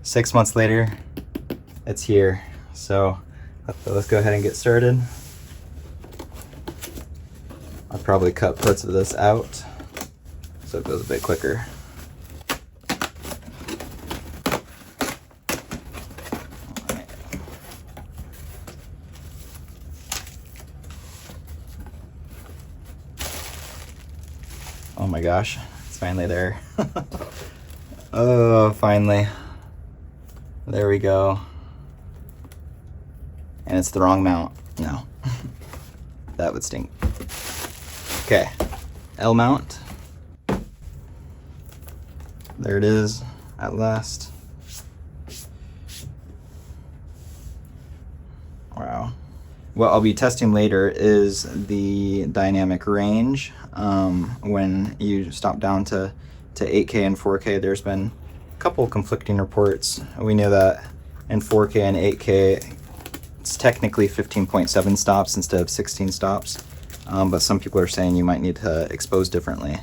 6 months later, it's here. So let's go ahead and get started. I'll probably cut parts of this out so it goes a bit quicker. Oh my gosh, it's finally there. Oh, finally. There we go. And it's the wrong mount. No. That would stink. Okay, L mount. There it is, at last. Wow. What I'll be testing later is the dynamic range. When you stop down to 8K and 4K, there's been a couple conflicting reports. We know that in 4K and 8K, it's technically 15.7 stops instead of 16 stops. But some people are saying you might need to expose differently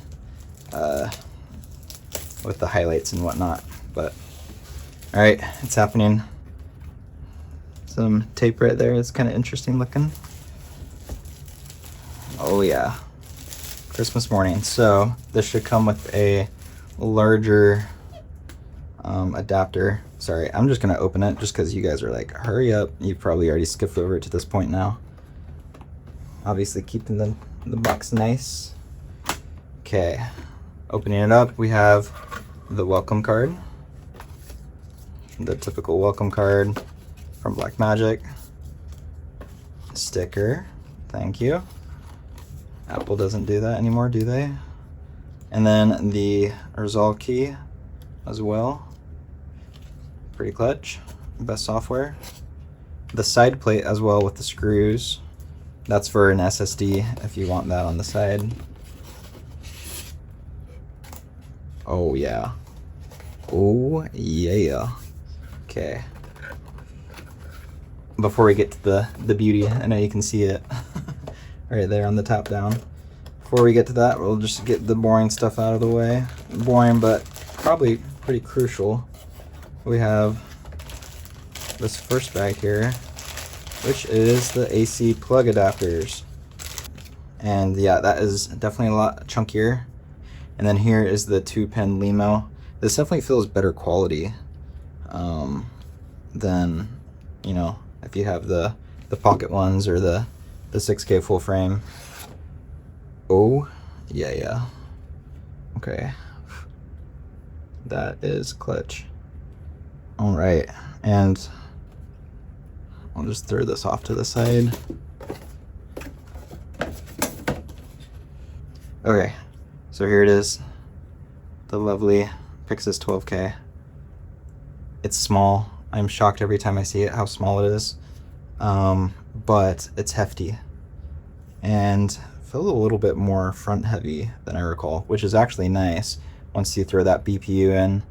with the highlights and whatnot. But all right, it's happening. Some tape right there. It's kind of interesting looking. Oh yeah, Christmas morning. So this should come with a larger adapter. Sorry, I'm just gonna open it just because you guys are like, hurry up. You've probably already skipped over it to this point now. Obviously keeping the box nice. Okay, opening it up, we have the welcome card. The typical welcome card from Blackmagic. Sticker, thank you. Apple doesn't do that anymore, do they? And then the resolve key as well. Pretty clutch, best software. The side plate as well with the screws. That's for an SSD if you want that on the side. Oh yeah. Oh yeah. Okay. Before we get to the beauty, I know you can see it right there on the top down. Before we get to that, we'll just get the boring stuff out of the way. Boring, but probably pretty crucial. We have this first bag here, which is the AC plug adapters. And yeah, that is definitely a lot chunkier. And then here is the 2-pin LEMO. This definitely feels better quality than, you know, if you have the pocket ones or the 6K full frame. Oh, yeah. Okay. That is clutch. All right, and I'll just throw this off to the side. Okay, so here it is, the lovely PYXIS 12K. It's small. I'm shocked every time I see it how small it is, but it's hefty and feels a little bit more front heavy than I recall, which is actually nice once you throw that BPU in,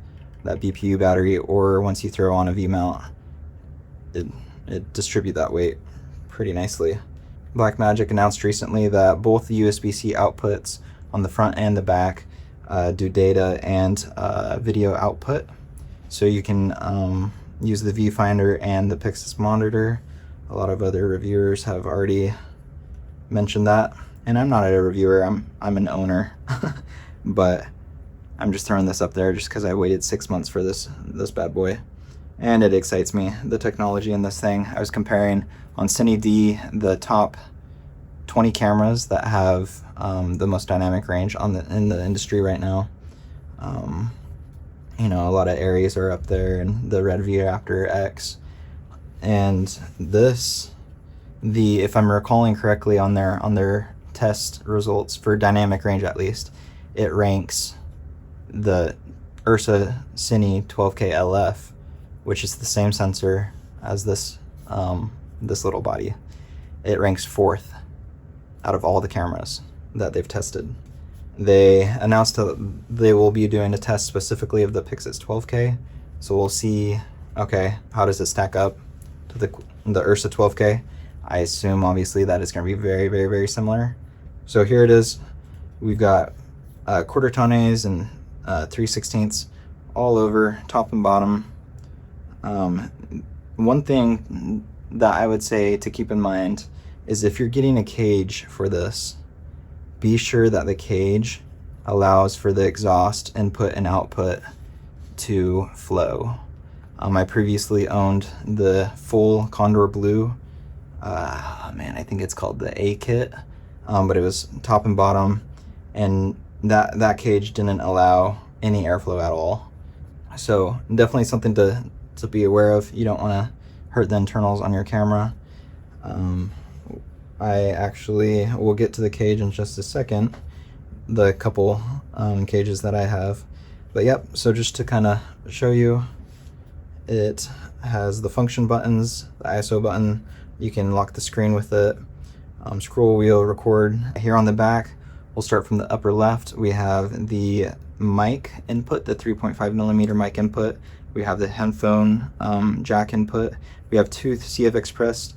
that BPU battery, or once you throw on a V-mount. It distributes that weight pretty nicely. Blackmagic announced recently that both the USB-C outputs on the front and the back do data and video output. So you can use the viewfinder and the PYXIS monitor. A lot of other reviewers have already mentioned that. And I'm not a reviewer, I'm an owner. But I'm just throwing this up there just because I waited 6 months for this bad boy. And it excites me, the technology in this thing. I was comparing on Cine D the top 20 cameras that have the most dynamic range in the industry right now. You know, a lot of Aries are up there, and the RED V-Raptor X. And this, if I'm recalling correctly on their test results for dynamic range at least, it ranks the Ursa Cine 12K LF, which is the same sensor as this little body. It ranks 4th out of all the cameras that they've tested. They announced that they will be doing a test specifically of the PYXIS 12K, so we'll see, okay, how does it stack up to the Ursa 12K? I assume obviously that is going to be very, very, very similar. So here it is. We've got quarter tones and 3/16 all over, top and bottom. One thing that I would say to keep in mind is if you're getting a cage for this, be sure that the cage allows for the exhaust input and output to flow. I previously owned the full Condor Blue, man, I think it's called the A kit, but it was top and bottom, and that cage didn't allow any airflow at all. So definitely something to be aware of. You don't want to hurt the internals on your camera. I actually will get to the cage in just a second, the couple cages that I have. But yep, so just to kind of show you, it has the function buttons, the ISO button, you can lock the screen with it, scroll wheel, record. Here on the back, we'll start from the upper left. We have the mic input, the 3.5mm mic input. We have the headphone jack input. We have two CF Express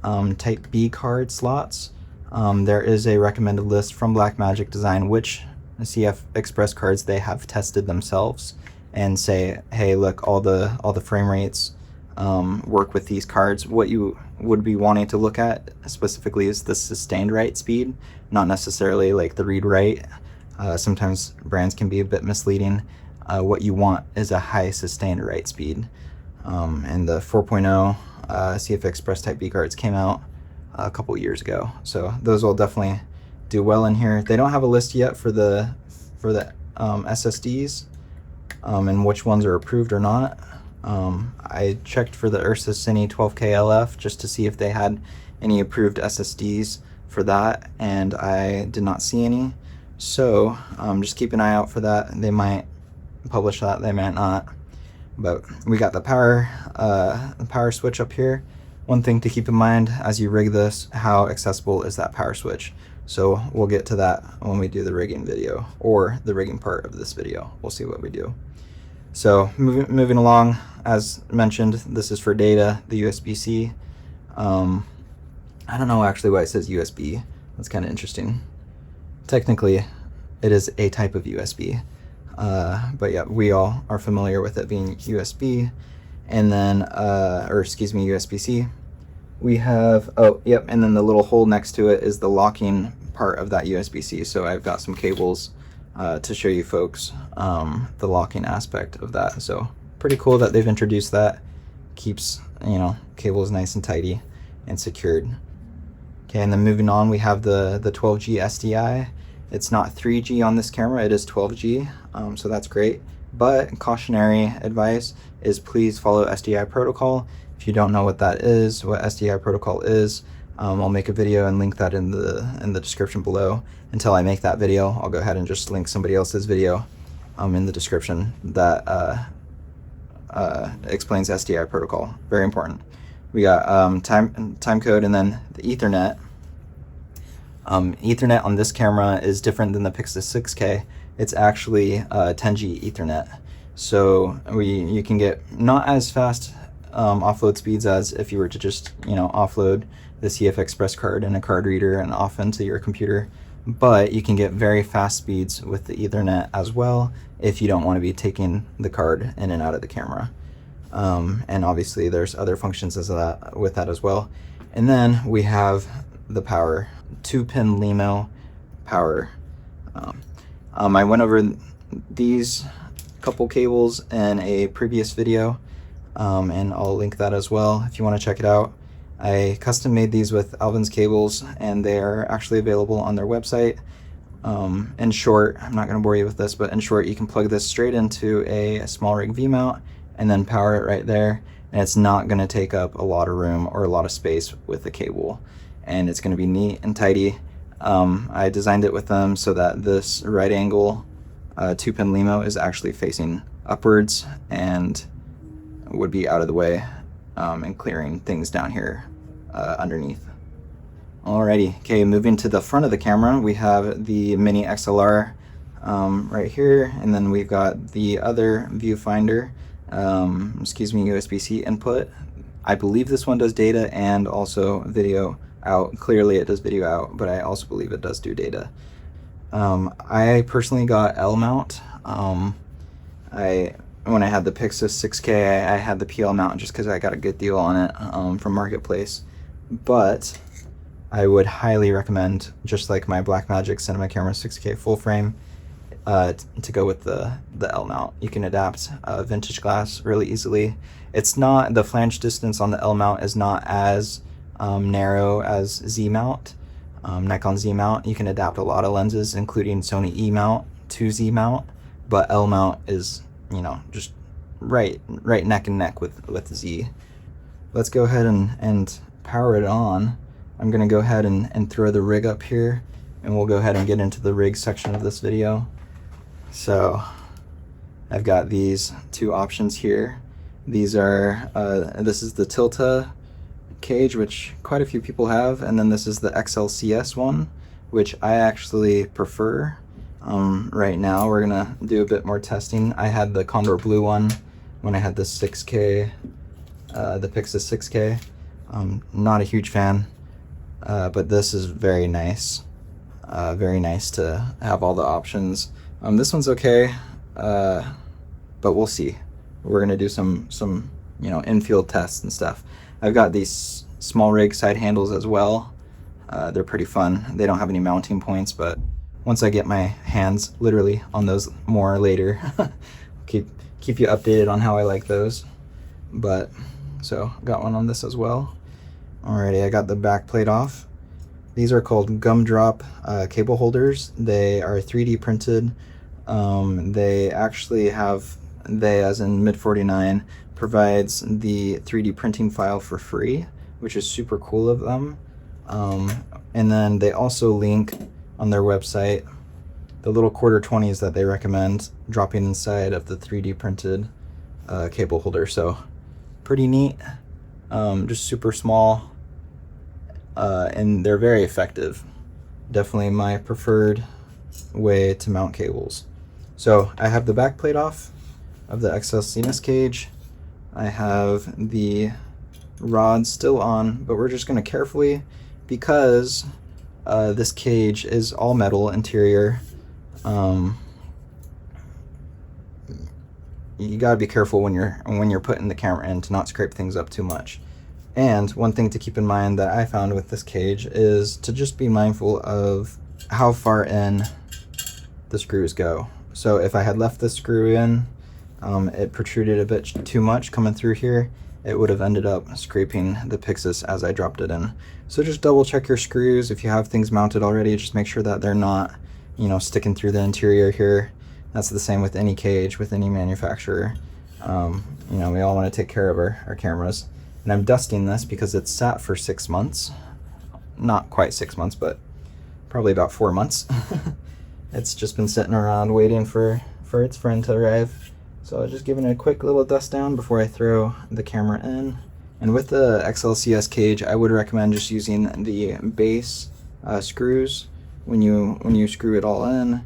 Type B card slots. There is a recommended list from Blackmagic Design which CF Express cards they have tested themselves and say, hey, look, all the frame rates work with these cards. What you would be wanting to look at specifically is the sustained write speed, not necessarily like the read write. Sometimes brands can be a bit misleading. What you want is a high sustained write speed. And the 4.0 CF Express Type B cards came out a couple years ago, so those will definitely do well in here. They don't have a list yet for the SSDs and which ones are approved or not. I checked for the Ursa Cine 12K LF just to see if they had any approved SSDs for that, and I did not see any. So just keep an eye out for that. They might publish that, they might not. But we got the power switch up here. One thing to keep in mind as you rig this, how accessible is that power switch? So we'll get to that when we do the rigging video, or the rigging part of this video. We'll see what we do. So moving along, as mentioned, this is for data, the USB-C. I don't know actually why it says USB. That's kind of interesting. Technically, it is a type of USB. But yeah, we all are familiar with it being USB, and then, or excuse me, USB-C. We have, oh, yep, and then the little hole next to it is the locking part of that USB-C. So I've got some cables to show you folks the locking aspect of that. So pretty cool that they've introduced that. Keeps, you know, cables nice and tidy and secured. Okay, and then moving on, we have the 12G SDI. It's not 3G on this camera, it is 12G, so that's great. But cautionary advice is please follow SDI protocol. If you don't know what that is, what SDI protocol is, I'll make a video and link that in the description below. Until I make that video, I'll go ahead and just link somebody else's video in the description that explains SDI protocol. Very important. We got time code, and then the Ethernet. Ethernet on this camera is different than the PYXIS 6K. It's actually 10G Ethernet. So you can get not as fast offload speeds as if you were to just, you know, offload the CF Express card in a card reader and off into your computer, but you can get very fast speeds with the Ethernet as well if you don't want to be taking the card in and out of the camera. And obviously there's other functions with that as well. And then we have the power, 2-pin LEMO power. I went over these couple cables in a previous video, and I'll link that as well if you want to check it out. I custom made these with Alvin's cables, and they are actually available on their website. In short, I'm not going to bore you with this, but in short, you can plug this straight into a small rig V mount and then power it right there, and it's not going to take up a lot of room or a lot of space with the cable, and it's going to be neat and tidy. I designed it with them so that this right angle 2-pin LEMO is actually facing upwards and would be out of the way and clearing things down here underneath. Alrighty, okay, moving to the front of the camera, we have the mini XLR right here, and then we've got the other viewfinder, excuse me, USB-C input. I believe this one does data and also video out. Clearly it does video out, but I also believe it does do data. I personally got L mount. I when I had the PYXIS 6K, I had the PL mount just because I got a good deal on it from Marketplace. But I would highly recommend, just like my Blackmagic Cinema Camera 6K full frame, to go with the L mount. You can adapt vintage glass really easily. It's not, the flange distance on the L mount is not as narrow as Z mount, Nikon Z mount. You can adapt a lot of lenses, including Sony E mount to Z mount, but L mount is, you know, just right neck and neck with Z. Let's go ahead and power it on. I'm gonna go ahead and throw the rig up here, and we'll go ahead and get into the rig section of this video. So I've got these two options here. These are, this is the Tilta cage, which quite a few people have, and then this is the XLCS one, which I actually prefer. Right now we're gonna do a bit more testing. I had the Condor Blue one when I had the 6K, the PYXIS 6K. Not a huge fan, but this is very nice. Very nice to have all the options. This one's okay, but we'll see. We're gonna do some you know, in-field tests and stuff. I've got these small rig side handles as well. They're pretty fun. They don't have any mounting points, but once I get my hands literally on those more later, keep you updated on how I like those. But so got one on this as well. Alrighty, I got the back plate off. These are called gumdrop cable holders. They are 3D printed. They actually have, they as in Mid49 provides the 3D printing file for free, which is super cool of them. And then they also link on their website the little quarter 20s that they recommend dropping inside of the 3D printed cable holder. So pretty neat, just super small, and they're very effective. Definitely my preferred way to mount cables. So I have the back plate off of the XLCS cage. I have the rod still on, but we're just going to carefully, because this cage is all metal interior, you gotta be careful when you're putting the camera in to not scrape things up too much. And one thing to keep in mind that I found with this cage is to just be mindful of how far in the screws go. So if I had left the screw in, it protruded a bit too much coming through here, it would have ended up scraping the PYXIS as I dropped it in. So just double check your screws. If you have things mounted already, just make sure that they're not, you know, sticking through the interior here. That's the same with any cage, with any manufacturer. You know, we all want to take care of our cameras. And I'm dusting this because it's sat for 6 months. Not quite 6 months, but probably about 4 months. It's just been sitting around waiting for its friend to arrive. So just giving it a quick little dust down before I throw the camera in. And with the XLCS cage, I would recommend just using the base screws when you screw it all in.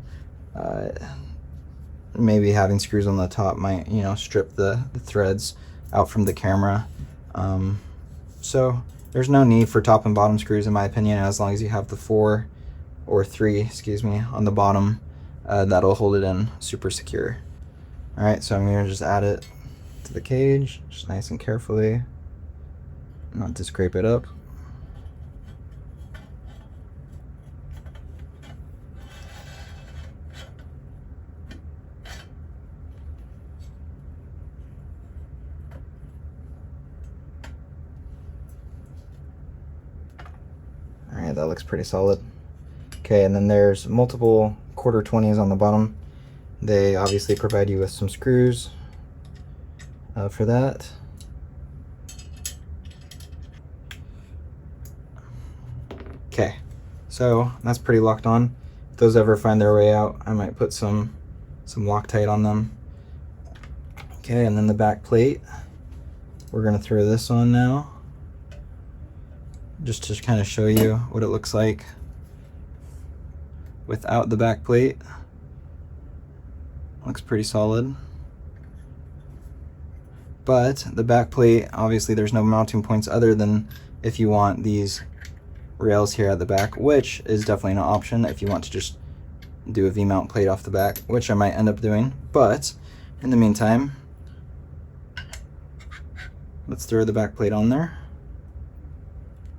Maybe having screws on the top might, you know, strip the threads out from the camera. So there's no need for top and bottom screws in my opinion, as long as you have the 4 or 3, excuse me, on the bottom. That'll hold it in super secure. Alright, so I'm going to just add it to the cage, just nice and carefully, not to scrape it up. Alright, that looks pretty solid. Okay, and then there's multiple quarter 20s on the bottom. They obviously provide you with some screws for that. Okay, so that's pretty locked on. If those ever find their way out, I might put some Loctite on them. Okay, and then the back plate. We're gonna throw this on now, just to kind of show you what it looks like without the back plate. Looks pretty solid. But the back plate, obviously there's no mounting points other than if you want these rails here at the back, which is definitely an option if you want to just do a V-mount plate off the back, which I might end up doing. But in the meantime, let's throw the back plate on there,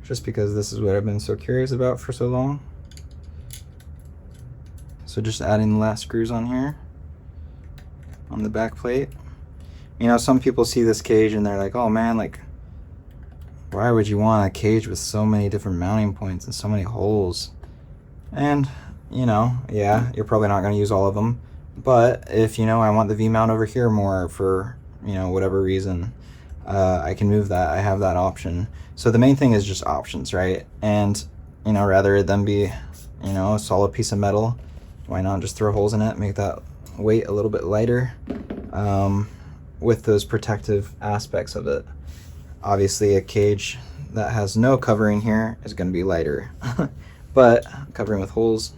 just because this is what I've been so curious about for so long. So just adding the last screws on here on the back plate. You know, some people see this cage and they're like, oh man, like, why would you want a cage with so many different mounting points and so many holes? And, you know, yeah, you're probably not going to use all of them. But if, you know, I want the V-mount over here more for, you know, whatever reason, I can move that. I have that option. So the main thing is just options, right? And, you know, rather than be, you know, a solid piece of metal, why not just throw holes in it, make that weight a little bit lighter, with those protective aspects of it. Obviously, a cage that has no covering here is going to be lighter, but covering with holes,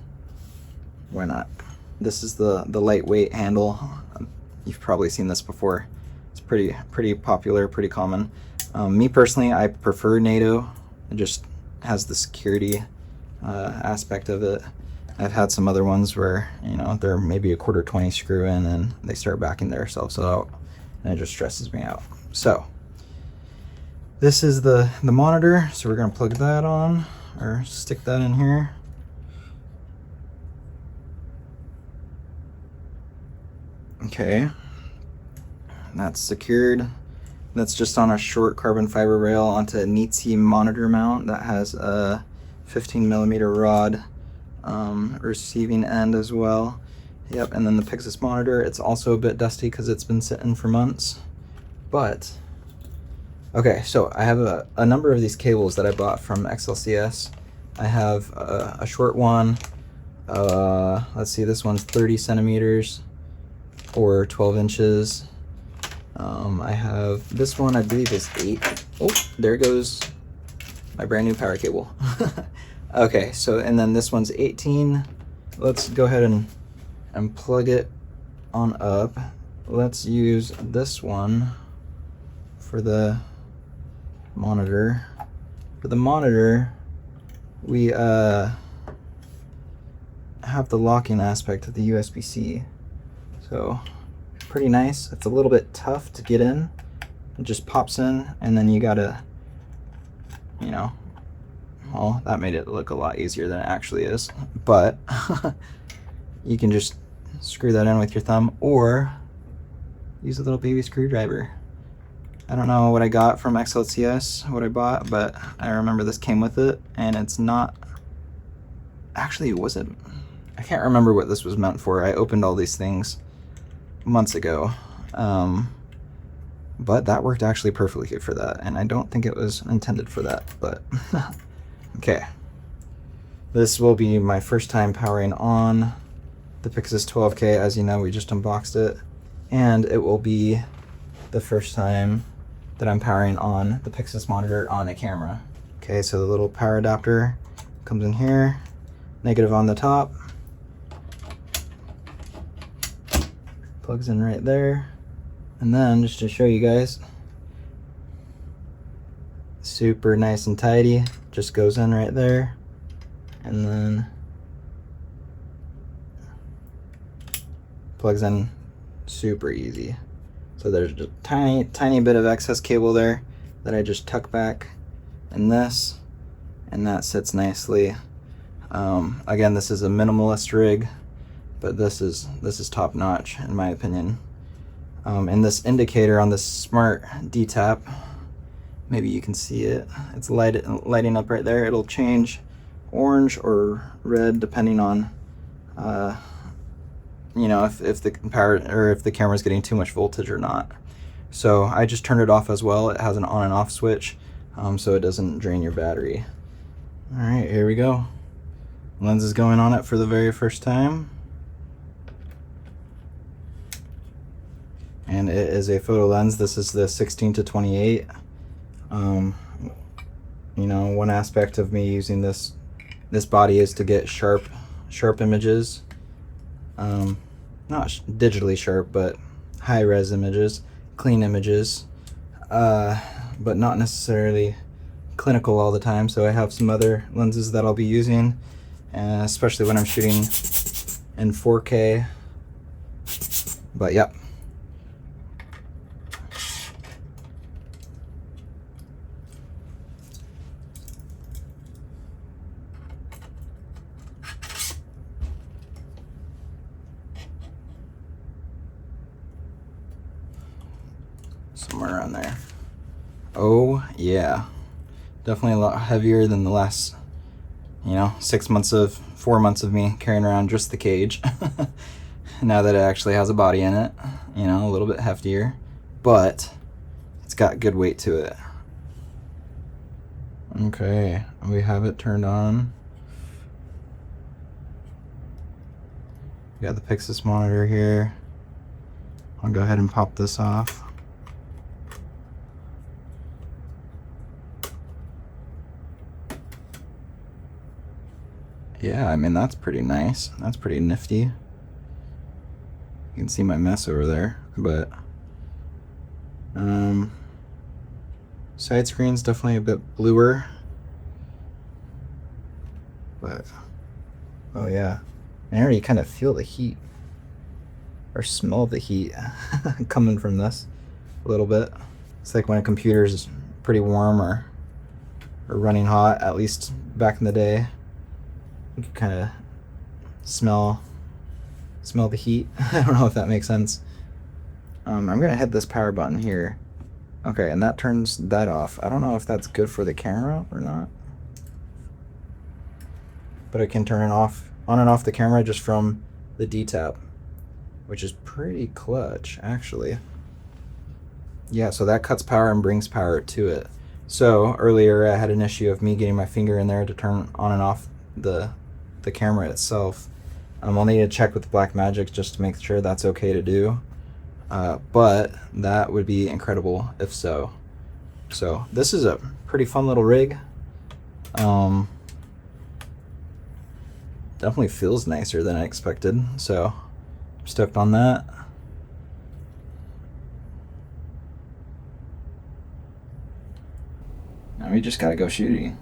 why not? This is the lightweight handle. You've probably seen this before. It's pretty popular, pretty common. Me personally, I prefer NATO. It just has the security aspect of it. I've had some other ones where, you know, they're maybe a 1/4 screw in and they start backing themselves out, and it just stresses me out. So this is the monitor, so we're gonna plug that on, or stick that in here. Okay, that's secured. That's just on a short carbon fiber rail onto a Nitsi monitor mount that has a 15mm rod receiving end as well. Yep, and then the PYXIS monitor, it's also a bit dusty because it's been sitting for months. But, okay, so I have a number of these cables that I bought from XLCS. I have a short one, let's see, this one's 30 centimeters or 12 inches. I have this one, I believe is 8. Oh, there goes my brand new power cable. Okay, so, and then this one's 18. Let's go ahead and plug it on up. Let's use this one for the monitor. For the monitor, we have the locking aspect of the USB-C. So, pretty nice. It's a little bit tough to get in. It just pops in, and then you gotta, you know, well, that made it look a lot easier than it actually is. But you can just screw that in with your thumb, or use a little baby screwdriver. I don't know what I got from XLCS, what I bought, but I remember this came with it, and it's not, actually, was it? I can't remember what this was meant for. I opened all these things months ago, but that worked actually perfectly good for that, and I don't think it was intended for that, but okay. This will be my first time powering on the PYXIS 12K. As you know, we just unboxed it, and it will be the first time that I'm powering on the PYXIS monitor on a camera. Okay, so the little power adapter comes in here, negative on the top, plugs in right there, and then just to show you guys, super nice and tidy, just goes in right there, and then plugs in super easy. So there's just a tiny bit of excess cable there that I just tuck back in this, and that sits nicely. Again, this is a minimalist rig, but this is top notch in my opinion. And this indicator on this smart D-tap, maybe you can see it, it's lighting up right there. It'll change orange or red depending on you know, if the power, or if the camera's getting too much voltage or not. So I just turned it off as well. It has an on and off switch, so it doesn't drain your battery. All right, here we go. Lens is going on it for the very first time, and it is a photo lens. This is the 16-28. You know, one aspect of me using this body is to get sharp images. Not digitally sharp, but high-res images, clean images, but not necessarily clinical all the time. So I have some other lenses that I'll be using, especially when I'm shooting in 4K. But yep. somewhere around there. Oh yeah, definitely a lot heavier than the last, you know, 4 months of me carrying around just the cage. Now that it actually has a body in it, you know, a little bit heftier, but it's got good weight to it. Okay, we have it turned on. We got the PYXIS monitor here. I'll go ahead and pop this off. Yeah, I mean, that's pretty nice. That's pretty nifty. You can see my mess over there, but side screen's definitely a bit bluer. But oh yeah, I already kind of feel the heat or smell the heat coming from this a little bit. It's like when a computer's pretty warm or running hot, at least back in the day. You can kind of smell the heat. I don't know if that makes sense. I'm gonna hit this power button here. Okay, and that turns that off. I don't know if that's good for the camera or not, but I can turn it off, on and off the camera just from the D-tap, which is pretty clutch, actually. Yeah, so that cuts power and brings power to it. So earlier I had an issue of me getting my finger in there to turn on and off the camera itself. I'll need to check with Blackmagic just to make sure that's okay to do. But that would be incredible if so. So this is a pretty fun little rig. Definitely feels nicer than I expected, so I'm stoked on that. Now we just gotta go shooting.